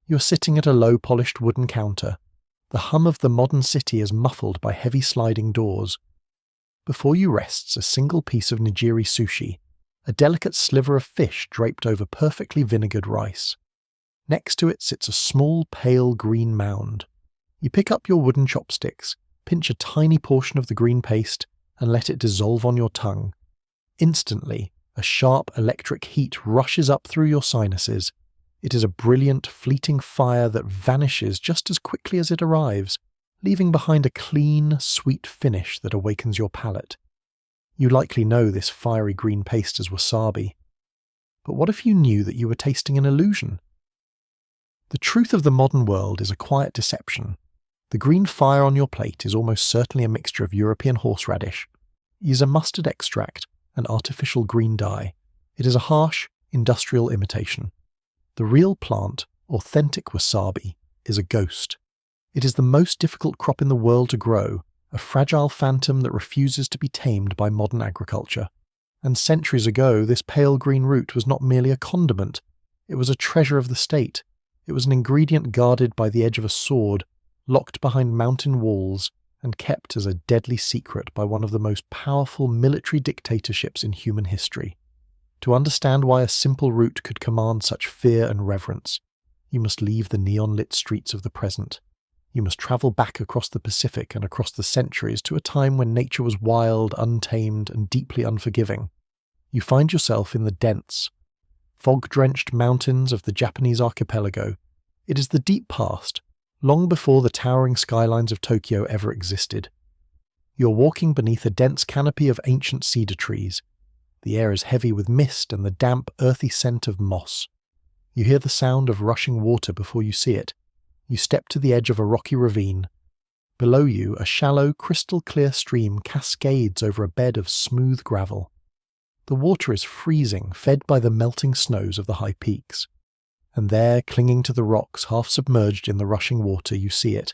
You are sitting at a low-polished wooden counter. The hum of the modern city is muffled by heavy sliding doors. Before you rests a single piece of nigiri sushi, a delicate sliver of fish draped over perfectly vinegared rice. Next to it sits a small, pale green mound. You pick up your wooden chopsticks, pinch a tiny portion of the green paste, and let it dissolve on your tongue. Instantly, a sharp electric heat rushes up through your sinuses. It is a brilliant, fleeting fire that vanishes just as quickly as it arrives, leaving behind a clean, sweet finish that awakens your palate. You likely know this fiery green paste as wasabi. But what if you knew that you were tasting an illusion? The truth of the modern world is a quiet deception. The green fire on your plate is almost certainly a mixture of European horseradish. It is a mustard extract and artificial green dye. It is a harsh, industrial imitation. The real plant, authentic wasabi, is a ghost. It is the most difficult crop in the world to grow, a fragile phantom that refuses to be tamed by modern agriculture. And centuries ago, this pale green root was not merely a condiment. It was a treasure of the state. It was an ingredient guarded by the edge of a sword, locked behind mountain walls, and kept as a deadly secret by one of the most powerful military dictatorships in human history. To understand why a simple root could command such fear and reverence, you must leave the neon-lit streets of the present. You must travel back across the Pacific and across the centuries to a time when nature was wild, untamed, and deeply unforgiving. You find yourself in the dense, fog-drenched mountains of the Japanese archipelago. It is the deep past, long before the towering skylines of Tokyo ever existed. You're walking beneath a dense canopy of ancient cedar trees. The air is heavy with mist and the damp, earthy scent of moss. You hear the sound of rushing water before you see it. You step to the edge of a rocky ravine. Below you, a shallow, crystal-clear stream cascades over a bed of smooth gravel. The water is freezing, fed by the melting snows of the high peaks. And there, clinging to the rocks, half submerged in the rushing water, you see it.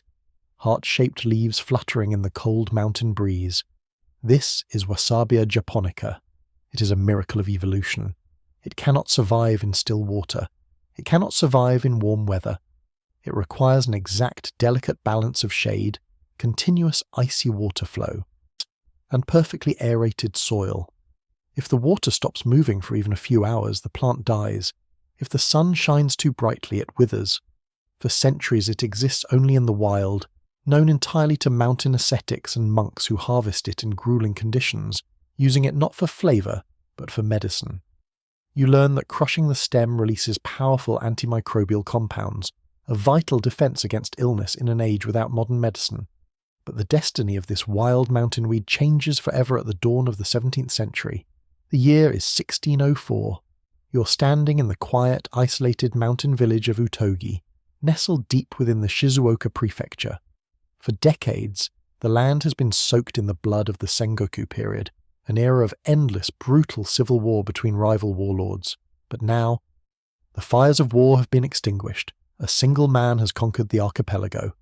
Heart-shaped leaves fluttering in the cold mountain breeze. This is Wasabia japonica. It is a miracle of evolution. It cannot survive in still water. It cannot survive in warm weather. It requires an exact, delicate balance of shade, continuous icy water flow, and perfectly aerated soil. If the water stops moving for even a few hours, the plant dies. If the sun shines too brightly, it withers. For centuries it exists only in the wild, known entirely to mountain ascetics and monks who harvest it in grueling conditions, using it not for flavour, but for medicine. You learn that crushing the stem releases powerful antimicrobial compounds, a vital defence against illness in an age without modern medicine. But the destiny of this wild mountain weed changes forever at the dawn of the 17th century. The year is 1604. You're standing in the quiet, isolated mountain village of Utogi, nestled deep within the Shizuoka prefecture. For decades, the land has been soaked in the blood of the Sengoku period, an era of endless, brutal civil war between rival warlords. But now, the fires of war have been extinguished. A single man has conquered the archipelago.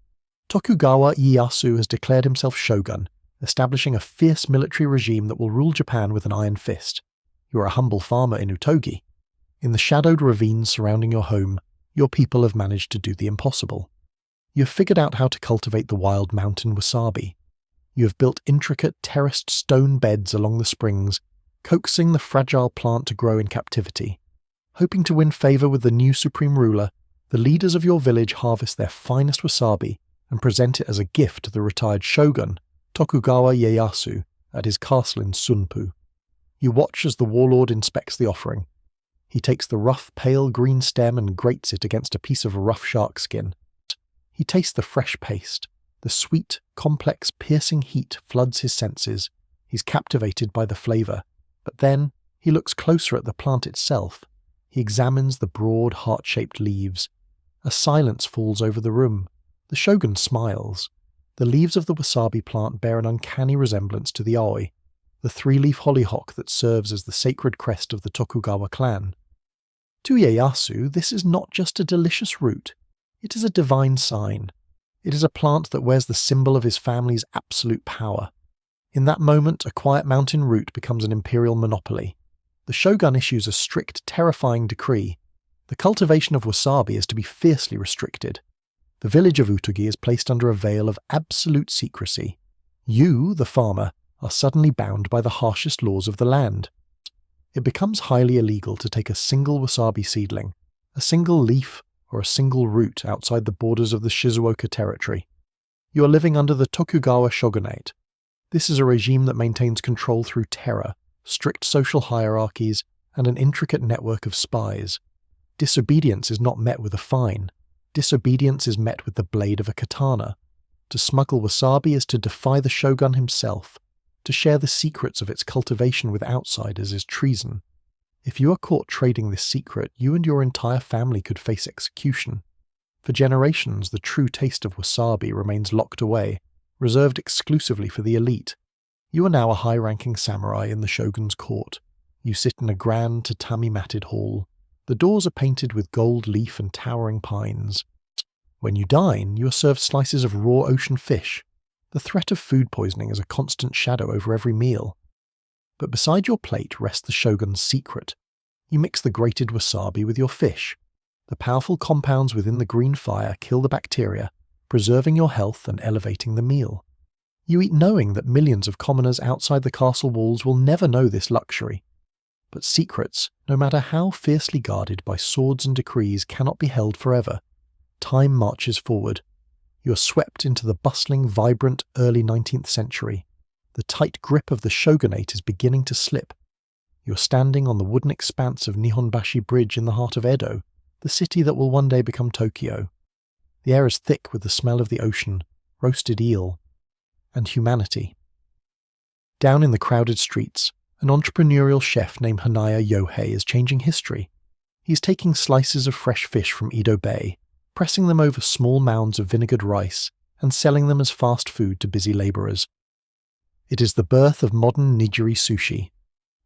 Tokugawa Ieyasu has declared himself shogun, establishing a fierce military regime that will rule Japan with an iron fist. You are a humble farmer in Utogi. In the shadowed ravines surrounding your home, your people have managed to do the impossible. You have figured out how to cultivate the wild mountain wasabi. You have built intricate terraced stone beds along the springs, coaxing the fragile plant to grow in captivity. Hoping to win favour with the new supreme ruler, the leaders of your village harvest their finest wasabi and present it as a gift to the retired shogun, Tokugawa Ieyasu, at his castle in Sunpu. You watch as the warlord inspects the offering. He takes the rough, pale green stem and grates it against a piece of rough shark skin. He tastes the fresh paste. The sweet, complex, piercing heat floods his senses. He's captivated by the flavour. But then, he looks closer at the plant itself. He examines the broad, heart-shaped leaves. A silence falls over the room. The shogun smiles. The leaves of the wasabi plant bear an uncanny resemblance to the aoi, the three-leaf hollyhock that serves as the sacred crest of the Tokugawa clan. To Ieyasu, this is not just a delicious root. It is a divine sign. It is a plant that wears the symbol of his family's absolute power. In that moment, a quiet mountain root becomes an imperial monopoly. The shogun issues a strict, terrifying decree. The cultivation of wasabi is to be fiercely restricted. The village of Utogi is placed under a veil of absolute secrecy. You, the farmer, are suddenly bound by the harshest laws of the land. It becomes highly illegal to take a single wasabi seedling, a single leaf, or a single root outside the borders of the Shizuoka territory. You are living under the Tokugawa shogunate. This is a regime that maintains control through terror, strict social hierarchies, and an intricate network of spies. Disobedience is not met with a fine. Disobedience is met with the blade of a katana. To smuggle wasabi is to defy the shogun himself. To share the secrets of its cultivation with outsiders is treason. If you are caught trading this secret, you and your entire family could face execution. For generations, the true taste of wasabi remains locked away, reserved exclusively for the elite. You are now a high-ranking samurai in the shogun's court. You sit in a grand tatami-matted hall. The doors are painted with gold leaf and towering pines. When you dine, you are served slices of raw ocean fish. The threat of food poisoning is a constant shadow over every meal. But beside your plate rests the shogun's secret. You mix the grated wasabi with your fish. The powerful compounds within the green fire kill the bacteria, preserving your health and elevating the meal. You eat knowing that millions of commoners outside the castle walls will never know this luxury. But secrets, no matter how fiercely guarded by swords and decrees, cannot be held forever. Time marches forward. You are swept into the bustling, vibrant early 19th century. The tight grip of the shogunate is beginning to slip. You are standing on the wooden expanse of Nihonbashi Bridge in the heart of Edo, the city that will one day become Tokyo. The air is thick with the smell of the ocean, roasted eel, and humanity. Down in the crowded streets, an entrepreneurial chef named Hanaya Yohei is changing history. He is taking slices of fresh fish from Edo Bay, pressing them over small mounds of vinegared rice, and selling them as fast food to busy labourers. It is the birth of modern nigiri sushi,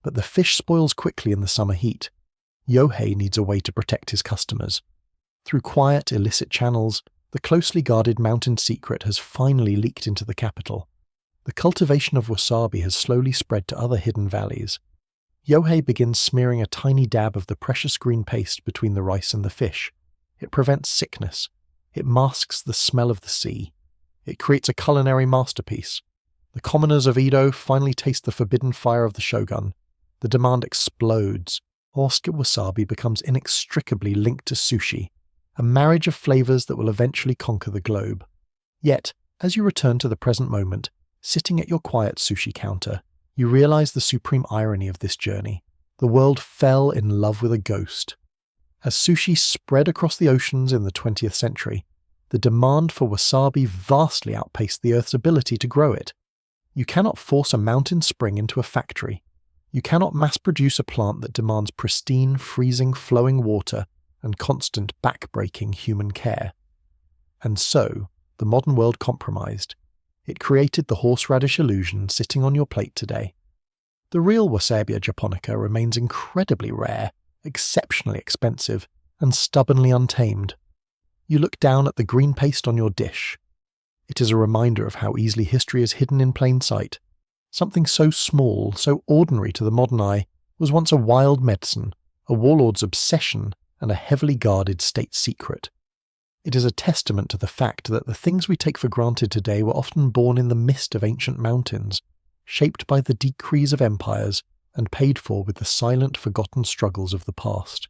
but the fish spoils quickly in the summer heat. Yohei needs a way to protect his customers. Through quiet, illicit channels, the closely guarded mountain secret has finally leaked into the capital. The cultivation of wasabi has slowly spread to other hidden valleys. Yohei begins smearing a tiny dab of the precious green paste between the rice and the fish. It prevents sickness. It masks the smell of the sea. It creates a culinary masterpiece. The commoners of Edo finally taste the forbidden fire of the shogun. The demand explodes. Oscar wasabi becomes inextricably linked to sushi, a marriage of flavors that will eventually conquer the globe. Yet, as you return to the present moment, sitting at your quiet sushi counter, you realize the supreme irony of this journey. The world fell in love with a ghost. As sushi spread across the oceans in the 20th century, the demand for wasabi vastly outpaced the Earth's ability to grow it. You cannot force a mountain spring into a factory. You cannot mass-produce a plant that demands pristine, freezing, flowing water and constant back-breaking human care. And so, the modern world compromised. It created the horseradish illusion sitting on your plate today. The real Wasabi japonica remains incredibly rare, exceptionally expensive, and stubbornly untamed. You look down at the green paste on your dish. It is a reminder of how easily history is hidden in plain sight. Something so small, so ordinary to the modern eye, was once a wild medicine, a warlord's obsession, and a heavily guarded state secret. It is a testament to the fact that the things we take for granted today were often born in the mist of ancient mountains, shaped by the decrees of empires, and paid for with the silent, forgotten struggles of the past.